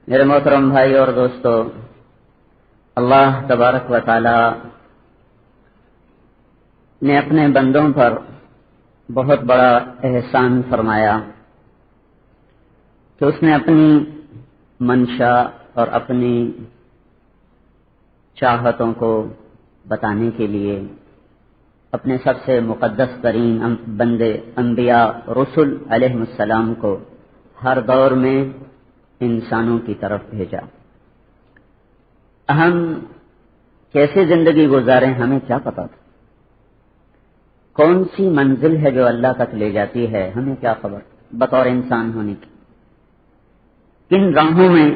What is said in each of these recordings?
میرے محترم بھائی اور دوستو، اللہ تبارک و تعالی نے اپنے بندوں پر بہت بڑا احسان فرمایا کہ اس نے اپنی منشا اور اپنی چاہتوں کو بتانے کے لیے اپنے سب سے مقدس ترین بندے انبیاء رسول علیہ السلام کو ہر دور میں انسانوں کی طرف بھیجا۔ ہم کیسے زندگی گزاریں ہمیں کیا پتا تھا؟ کون سی منزل ہے جو اللہ تک لے جاتی ہے ہمیں کیا خبر؟ بطور انسان ہونے کی کن راہوں میں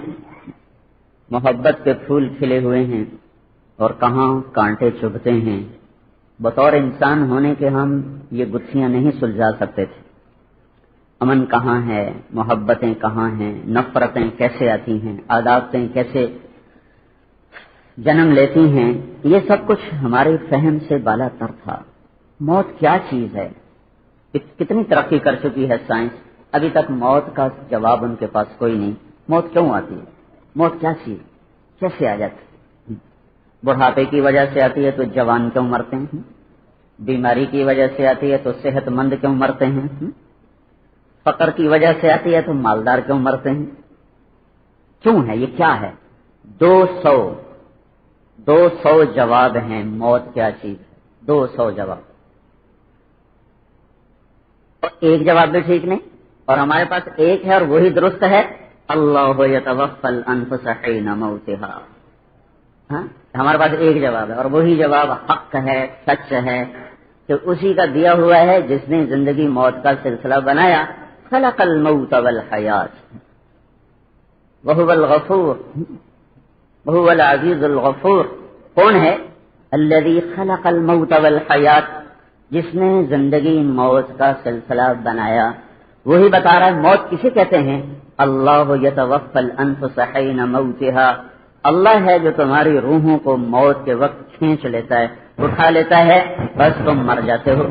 محبت کے پھول کھلے ہوئے ہیں اور کہاں کانٹے چبھتے ہیں، بطور انسان ہونے کے ہم یہ گتھیاں نہیں سلجھا سکتے تھے۔ امن کہاں ہے، محبتیں کہاں ہیں، نفرتیں کیسے آتی ہیں، عاداتیں کیسے جنم لیتی ہیں، یہ سب کچھ ہمارے فہم سے بالا تر تھا۔ موت کیا چیز ہے؟ کتنی ترقی کر چکی ہے سائنس، ابھی تک موت کا جواب ان کے پاس کوئی نہیں۔ موت کیوں آتی ہے؟ موت کیا چیز، کیسے آ جاتی ہے؟ بڑھاپے کی وجہ سے آتی ہے تو جوان کیوں مرتے ہیں؟ بیماری کی وجہ سے آتی ہے تو صحت مند کیوں مرتے ہیں؟ فقر کی وجہ سے آتی ہے تو مالدار کیوں مرتے ہیں؟ کیوں ہے یہ؟ کیا ہے؟ 200 جواب ہیں موت کیا چیز ہے، 200 جواب، اور ایک جواب بھی ٹھیک نہیں، اور ہمارے پاس ایک ہے اور وہی درست ہے، اللہ یتوفی الانفس حین موتہا۔ ہمارے پاس ایک جواب ہے اور وہی جواب حق ہے، سچ ہے، کہ اسی کا دیا ہوا ہے جس نے زندگی موت کا سلسلہ بنایا۔ خلق الموت والحیات وہو الغفور وہو العزیز الغفور۔ کون ہے؟ الذی خلق الموت والحیات، جس نے زندگی موت کا سلسلہ بنایا۔ وہی بتا رہا ہے موت کسے کہتے ہیں۔ اللہ یتوفی الانفس حین موتہا، اللہ ہے جو تمہاری روحوں کو موت کے وقت کھینچ لیتا ہے، اٹھا لیتا ہے، بس تم مر جاتے ہو۔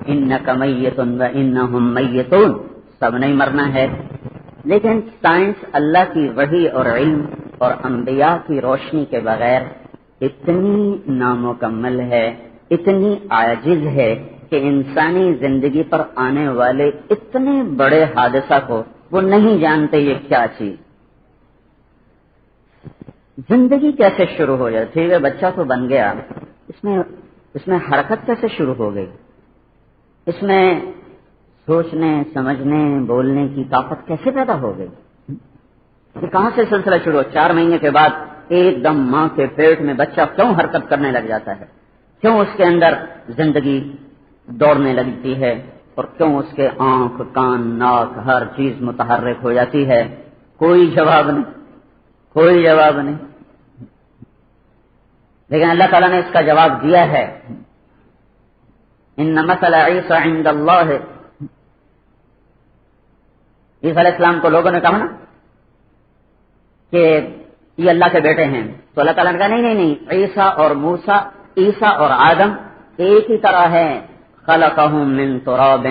انک میت وانہم میتون، سب نہیں مرنا ہے، لیکن سائنس اللہ کی وحی اور علم اور انبیاء کی روشنی کے بغیر اتنی نامکمل ہے، اتنی عاجز ہے کہ انسانی زندگی پر آنے والے اتنے بڑے حادثہ کو وہ نہیں جانتے یہ کیا چیز۔ زندگی کیسے شروع ہو جائے؟ ٹھیک ہے بچہ تو بن گیا، اس میں حرکت کیسے شروع ہو گئی؟ اس میں سوچنے سمجھنے بولنے کی طاقت کیسے پیدا ہو گئی؟ یہ کہاں سے سلسلہ شروع ہو؟ 4 مہینے کے بعد ایک دم ماں کے پیٹ میں بچہ کیوں حرکت کرنے لگ جاتا ہے؟ کیوں اس کے اندر زندگی دوڑنے لگتی ہے؟ اور کیوں اس کے آنکھ کان ناک ہر چیز متحرک ہو جاتی ہے؟ کوئی جواب نہیں، کوئی جواب نہیں، لیکن اللہ تعالیٰ نے اس کا جواب دیا ہے۔ ان مثل عیسی عند اللہ، عیسیٰ علیہ السلام کو لوگوں نے کہا نا کہ یہ اللہ کے بیٹے ہیں، تو اللہ تعالیٰ نے کہا نہیں، عیسیٰ اور موسیٰ، عیسیٰ اور آدم ایک ہی طرح ہے۔ خلقہم من تراب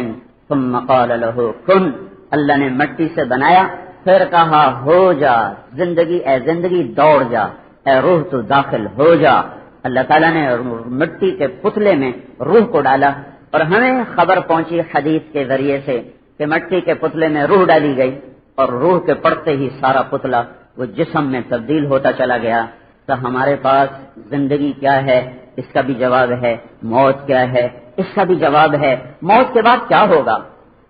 ثم قال له کن، اللہ نے مٹی سے بنایا پھر کہا ہو جا، زندگی اے زندگی دوڑ جا، اے روح تو داخل ہو جا۔ اللہ تعالیٰ نے مٹی کے پتلے میں روح کو ڈالا، اور ہمیں خبر پہنچی حدیث کے ذریعے سے کہ مٹی کے پتلے میں روح ڈالی گئی، اور روح کے پڑتے ہی سارا پتلا وہ جسم میں تبدیل ہوتا چلا گیا۔ تو ہمارے پاس زندگی کیا ہے اس کا بھی جواب ہے، موت کیا ہے اس کا بھی جواب ہے، موت کے بعد کیا ہوگا؟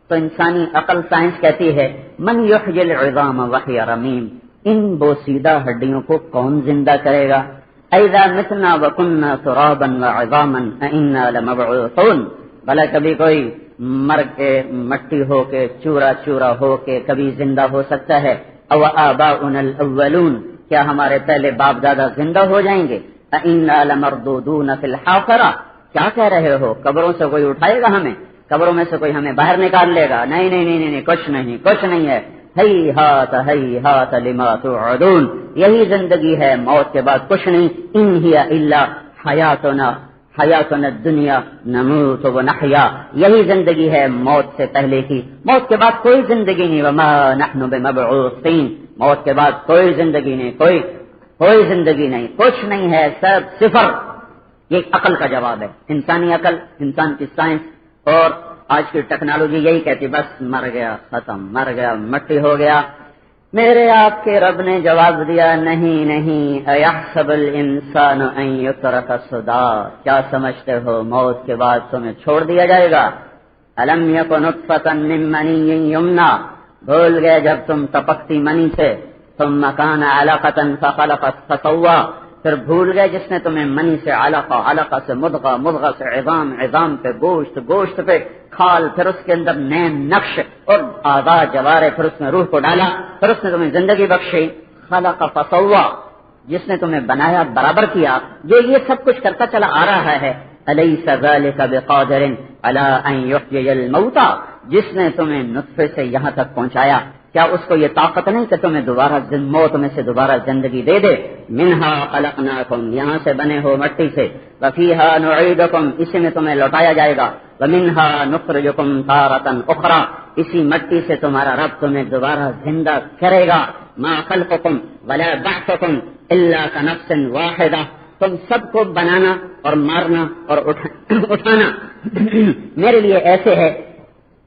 تو انسانی عقل سائنس کہتی ہے من یحیی العظام وہی رمیم، ان بوسیدہ ہڈیوں کو کون زندہ کرے گا؟ اذا متنا وکنا ترابا وعظاما انا لمبعوثون، بھلا کبھی کوئی مر کے مٹی ہو کے چورا چورا ہو کے کبھی زندہ ہو سکتا ہے؟ او آباؤنا الاولون، کیا ہمارے پہلے باپ دادا زندہ ہو جائیں گے؟ انا لمردودون فی الحافرہ، کیا کہہ رہے ہو؟ قبروں سے کوئی اٹھائے گا ہمیں؟ قبروں میں سے کوئی ہمیں باہر نکال لے گا؟ نہیں، کچھ نہیں ہے۔ ہیہات لما توعدون، یہی زندگی ہے، موت کے بعد کچھ نہیں۔ ان ہی الا حیاتنا الدنیا نموت ونحیا، یہی زندگی ہے موت سے پہلے کی، موت کے بعد کوئی زندگی نہیں۔ وما نحن بمبعوثین، موت کے بعد کوئی زندگی نہیں، کوئی زندگی نہیں، کچھ نہیں ہے، سب صفر۔ یہ عقل کا جواب ہے، انسانی عقل، انسان کی سائنس اور آج کی ٹیکنالوجی یہی کہتی بس مر گیا، ختم، مر گیا، مٹی ہو گیا۔ میرے آپ کے رب نے جواب دیا نہیں نہیں، ایحسب الانسان ان یترک سدی، کیا سمجھتے ہو موت کے بعد تمہیں چھوڑ دیا جائے گا؟ الم یک نطفۃ من منی یمنی، بھول گئے جب تم ٹپکتی منی سے، ثم کان علقۃ فخلق فسوی، پھر بھول گئے جس نے تمہیں منی سے علقہ، علقہ سے مضغہ، مضغہ سے عظام، عظام پہ گوشت، گوشت پہ کھال، پھر اس کے اندر نیم نقش اور اعضاء جوارے، پھر اس میں روح کو ڈالا، پھر اس نے تمہیں زندگی بخشی، خلق فسوی، جس نے تمہیں بنایا برابر کیا، جو یہ سب کچھ کرتا چلا آ رہا ہے، الیس ذلک بقادر علی ان یحیی الموتى، جس نے تمہیں نطفے سے یہاں تک پہنچایا، کیا اس کو یہ طاقت نہیں کہ تمہیں دوبارہ موت میں سے دوبارہ زندگی دے دے؟ منہا خلقناکم، یہاں سے بنے ہو مٹی سے، وفیہا نعیدکم، اسی میں تمہیں لوٹایا جائے گا، ومنہا نخرجکم تارۃ اخری، اسی مٹی سے تمہارا رب تمہیں دوبارہ زندہ کرے گا، ما خلقکم ولا بعثکم الا کنفس واحدہ، تم سب کو بنانا اور مارنا اور اٹھانا میرے لیے ایسے ہے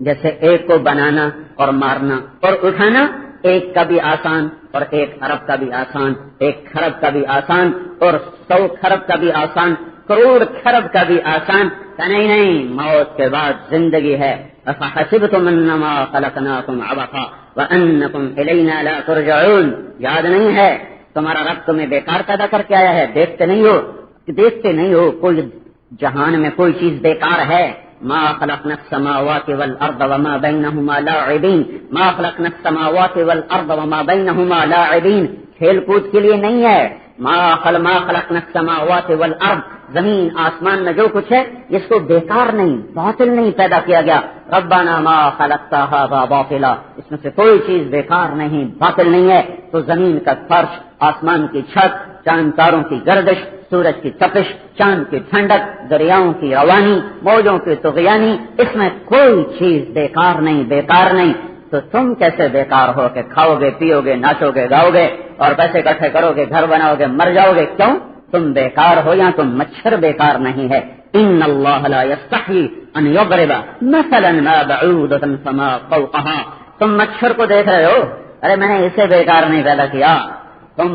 جیسے ایک کو بنانا اور مارنا اور اٹھانا ایک کا بھی آسان اور 1 ارب کا بھی آسان، 1 خرب کا بھی آسان اور 100 خرب کا بھی آسان، کروڑ خرب کا بھی آسان، نہیں، موت کے بعد زندگی ہے۔ افحسبتم انما خلقناکم عبثا وانکم الینا لا ترجعون، یاد نہیں ہے تمہارا رب تمہیں بیکار پیدا کر کے آیا ہے؟ دیکھتے نہیں ہو کوئی جہان میں کوئی چیز بیکار ہے؟ ما خلقنا السماوات والارض وما بينهما لاعبين، ما خلقنا السماوات والارض وما بينهما لاعبين، کھیل کود کے لیے نہیں ہے۔ ما خلقنا السماوات والارض، زمین آسمان میں جو کچھ ہے اس کو بیکار نہیں، باطل نہیں پیدا کیا گیا۔ ربنا ما خلقت هذا باطلا، اس میں سے کوئی چیز بیکار نہیں، باطل نہیں ہے۔ تو زمین کا فرش، آسمان کی چھت، چاند تاروں کی گردش، سورج کی تپش، چاند کی ٹھنڈک، دریاؤں کی روانی، موجوں کی طغیانی، اس میں کوئی چیز بیکار نہیں۔ تو تم کیسے بیکار ہو کہ کھاؤ گے، پیو گے، ناچو گے، گاؤ گے اور پیسے اکٹھے کرو گے، گھر بناؤ گے، مر جاؤ گے؟ کیوں؟ تم بیکار ہو یا تم مچھر بیکار نہیں ہے۔ ان اللہ لا یستحیی ان یضرب مثلا ما بعودۃ فما فوقها، تم مچھر کو دیکھ رہے ہو، ارے میں نے اسے بیکار نہیں پیدا کیا، تم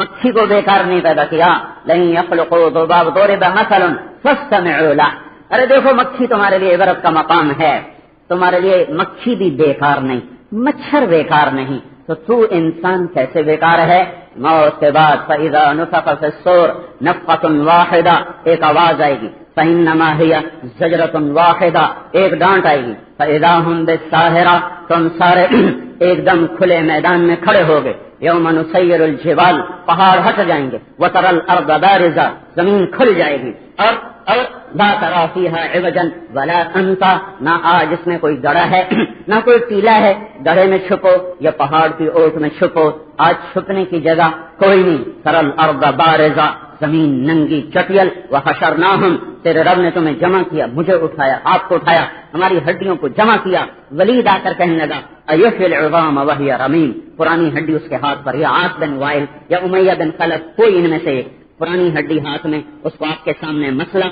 مکھی کو بیکار نہیں پیدا کیا۔ لن یخلقوا ذباب ضرب مثلا فاستمعوا له، ارے دیکھو مکھی تمہارے لیے عبرت کا مقام ہے، تمہارے لیے مکھی بھی بیکار نہیں، مچھر بیکار نہیں، تو انسان کیسے بیکار ہے؟ موت کے بعد فاذا نفخ فی الصور نفخۃ واحدہ، ایک آواز آئے گی، فانما هی زجرۃ واحدہ، ایک ڈانٹ آئے گی، فاذا هم بالساہرہ، تم سارے ایک دم کھلے میدان میں کھڑے ہو گئے۔ یوم نسیر الجبال، پہاڑ ہٹ جائیں گے، وترى الارض بارزہ، زمین کھل جائے گی، اور لا ترى فيها عوجا ولا امتا، نہ آج اس میں کوئی گڑھا ہے نہ کوئی ٹیلا ہے، گڑھے میں چھپو یا پہاڑ کی اوٹ میں چھپو، آج چھپنے کی جگہ کوئی نہیں۔ ترى الارض بارزہ، زمین ننگی چٹیل، وحشرناہم، تیرے رب نے تمہیں جمع کیا، مجھے اٹھایا، آپ کو اٹھایا، ہماری ہڈیوں کو جمع کیا۔ ولید آ کر کہنے لگا ایحیی العظام وہی رمیم، پرانی ہڈی اس کے ہاتھ پر، یا عاص بن وائل یا امیہ بن خلف، کوئی ان میں سے ایک، پرانی ہڈی ہاتھ میں، اس کو آپ کے سامنے مسئلہ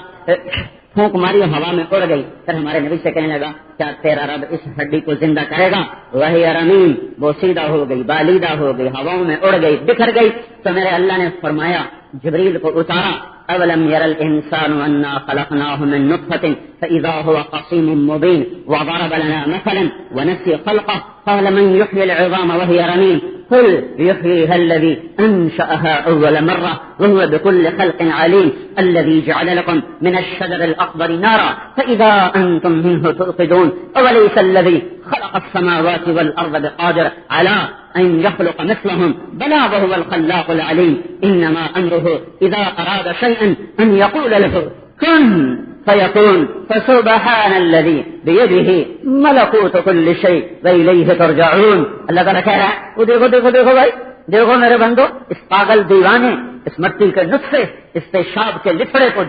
پھونک ماری، ہوا میں اڑ گئی۔ پھر ہمارے نبی سے کہنے لگا کیا تیرا رب اس ہڈی کو زندہ کرے گا؟ وہی رمیم، وہ سیدھا ہو گئی، بالیدہ ہو گئی، ہواؤں میں اڑ گئی، بکھر گئی۔ تو میرے اللہ نے فرمایا، جبریل کو اتارا، اولم یر الانسان انا خلقناه من نطفة فاذا هو خصيم مبين وضرب لنا مثلا ونسي خلقه قال من يحيي العظام وهي رميم قل يحييها الذي انشأها اول مرة وهو بكل خلق عليم الذي جعل لكم من الشجر الاخضر نارا فاذا انتم منه توقدون اوليس الذي خلق السماوات والارض بقادر على ان يخلق مثلهم بلى وهو الخلاق العليم انما امره اذا اراد شيئا ان يقول له كن فيكون فسبحان الذي بيده ملكوت كل شيء وإليه ترجعون۔ اللہ تعالیٰ کہہ رہا ہے وہ دیکھو بھائی، دیکھو میرے بندو، اس پاگل دیوانے، اس مٹی کے نطفے، اس پیشاب کے لفڑے کو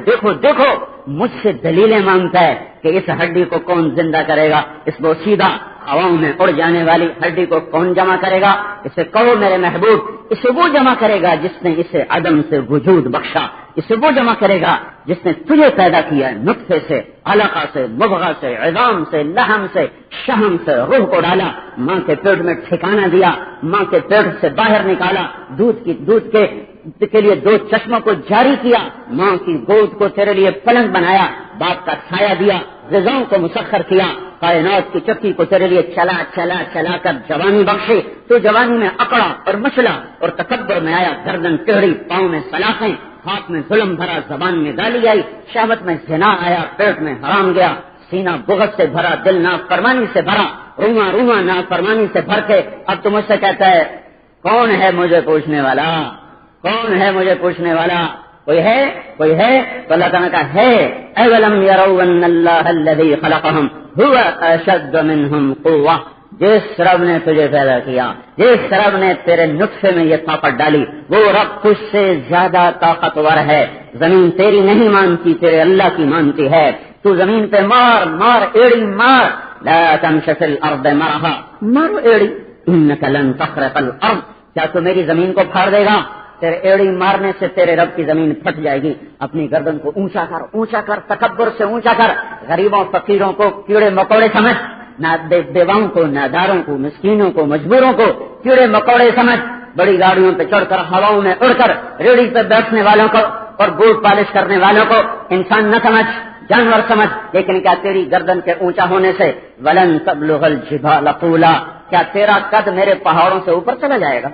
دیکھو، مجھ سے دلیلیں مانگتا ہے کہ اس ہڈی کو کون زندہ کرے گا، اس کو سیدھا ہواؤں میں اڑ جانے والی ہڈی کو کون جمع کرے گا؟ اسے کہو میرے محبوب، اسے وہ جمع کرے گا جس نے اسے عدم سے وجود بخشا، اسے وہ جمع کرے گا جس نے تجھے پیدا کیا نطفے سے، علقہ سے، مضغہ سے، عظام سے، لحم سے، شحم سے، روح کو ڈالا، ماں کے پیٹ میں ٹھکانہ دیا، ماں کے پیٹ سے باہر نکالا، دودھ کے لیے 2 چشموں کو جاری کیا، ماں کی گود کو تیرے لیے پلنگ بنایا، باپ کا سایہ دیا، غذاؤں کو مسخر کیا، کائنات کی چکی کو تیرے لیے چلا چلا چلا کر جوانی بخشی، تو جوانی میں اکڑا اور مچلا اور تکبر میں آیا، گردن ٹیڑھی، پاؤں میں سلاخیں، ہاتھ میں ظلم بھرا، زبان میں گالی آئی، شہوت میں زنا آیا، پیٹ میں حرام گیا، سینہ بغض سے بھرا، دل نافرمانی سے بھرا، رواں رواں نافرمانی سے بھر کے اب تم مجھ سے کہتا ہے کون ہے مجھے پوچھنے والا؟ کون ہے مجھے پوچھنے والا؟ کوئی ہے؟ کوئی ہے؟ تو اللہ تعالیٰ کا ہے، اولم یروا ان اللہ الذی خلقہم هو اشد منہم قوہ، جس رب نے تجھے پیدا کیا، جس رب نے تیرے نطفے میں یہ طاقت ڈالی، وہ رب تجھ سے زیادہ طاقتور ہے۔ زمین تیری نہیں مانتی، تیرے اللہ کی مانتی ہے۔ تو زمین پہ مار مار ایڑی مار، لا تمش فی الارض مرحا، مارو ایڑی، انک لن تخرق الارض، کیا تو میری زمین کو پھاڑ دے گا؟ تیرے ایڑی مارنے سے تیرے رب کی زمین پھٹ جائے گی۔ اپنی گردن کو اونچا کر، تکبر سے اونچا کر، غریبوں فقیروں کو کیڑے مکوڑے سمجھ، نہ بیواؤں کو، ناداروں کو، مسکینوں کو، مجبوروں کو کیڑے مکوڑے سمجھ، بڑی گاڑیوں پہ چڑھ کر، ہواؤں میں اڑ کر، ریڑھی پہ بیٹھنے والوں کو اور بوٹ پالش کرنے والوں کو انسان نہ سمجھ، جانور سمجھ، لیکن کیا تیری گردن کے اونچا ہونے سے ولن تبلغ الجبال طولا، کیا تیرا قد میرے پہاڑوں سے اوپر چلا جائے گا؟